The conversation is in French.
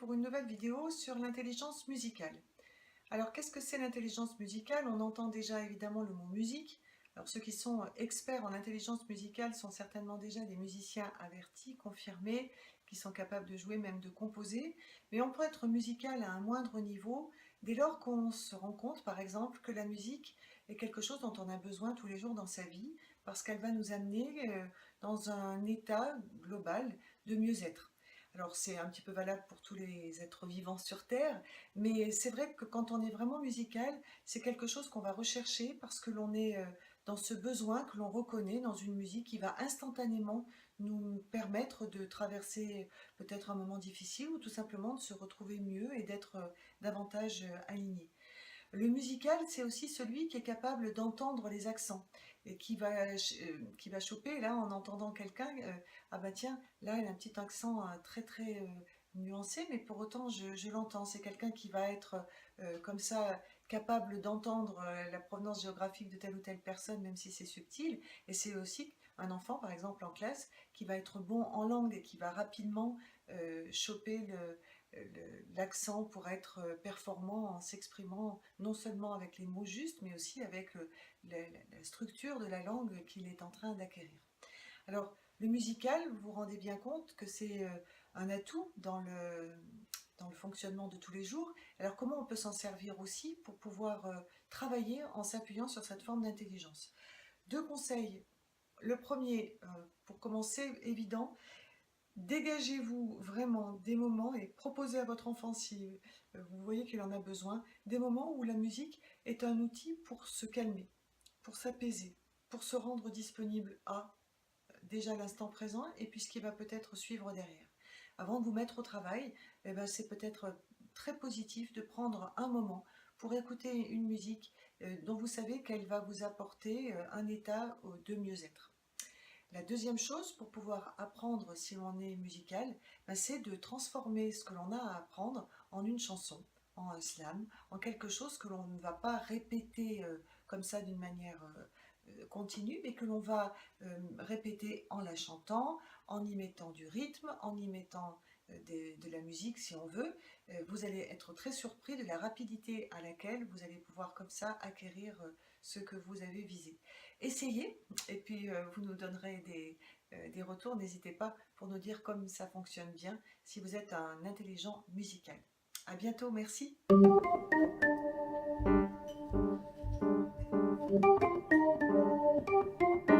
pour une nouvelle vidéo sur l'intelligence musicale. Alors qu'est-ce que c'est l'intelligence musicale? On entend déjà évidemment le mot musique. Alors ceux qui sont experts en intelligence musicale sont certainement déjà des musiciens avertis, confirmés, qui sont capables de jouer, même de composer. Mais on peut être musical à un moindre niveau dès lors qu'on se rend compte, par exemple, que la musique est quelque chose dont on a besoin tous les jours dans sa vie, parce qu'elle va nous amener dans un état global de mieux-être. Alors c'est un petit peu valable pour tous les êtres vivants sur Terre, mais c'est vrai que quand on est vraiment musical, c'est quelque chose qu'on va rechercher parce que l'on est dans ce besoin que l'on reconnaît dans une musique qui va instantanément nous permettre de traverser peut-être un moment difficile ou tout simplement de se retrouver mieux et d'être davantage aligné. Le musical, c'est aussi celui qui est capable d'entendre les accents et qui va choper là en entendant quelqu'un, ah bah tiens, là il a un petit accent très très nuancé, mais pour autant je l'entends. C'est quelqu'un qui va être comme ça capable d'entendre la provenance géographique de telle ou telle personne, même si c'est subtil. Et c'est aussi un enfant, par exemple en classe, qui va être bon en langue et qui va rapidement choper l'accent pour être performant en s'exprimant non seulement avec les mots justes, mais aussi avec la structure de la langue qu'il est en train d'acquérir. Alors, le musical, vous vous rendez bien compte que c'est un atout dans le fonctionnement de tous les jours. Alors, comment on peut s'en servir aussi pour pouvoir travailler en s'appuyant sur cette forme d'intelligence? Deux conseils. Le premier, pour commencer, évident, dégagez-vous vraiment des moments et proposez à votre enfant, si vous voyez qu'il en a besoin, des moments où la musique est un outil pour se calmer, pour s'apaiser, pour se rendre disponible à déjà l'instant présent et puis ce qui va peut-être suivre derrière. Avant de vous mettre au travail, eh ben, c'est peut-être très positif de prendre un moment pour écouter une musique dont vous savez qu'elle va vous apporter un état de mieux-être. La deuxième chose pour pouvoir apprendre si l'on est musical, ben, c'est de transformer ce que l'on a à apprendre en une chanson, en un slam, en quelque chose que l'on ne va pas répéter comme ça d'une manière continue, mais que l'on va répéter en la chantant, en y mettant du rythme, en y mettant de la musique si on veut. Vous allez être très surpris de la rapidité à laquelle vous allez pouvoir comme ça acquérir ce que vous avez visé. Essayez et puis vous nous donnerez des retours. N'hésitez pas pour nous dire comme ça fonctionne bien si vous êtes un intelligent musical. À bientôt, merci.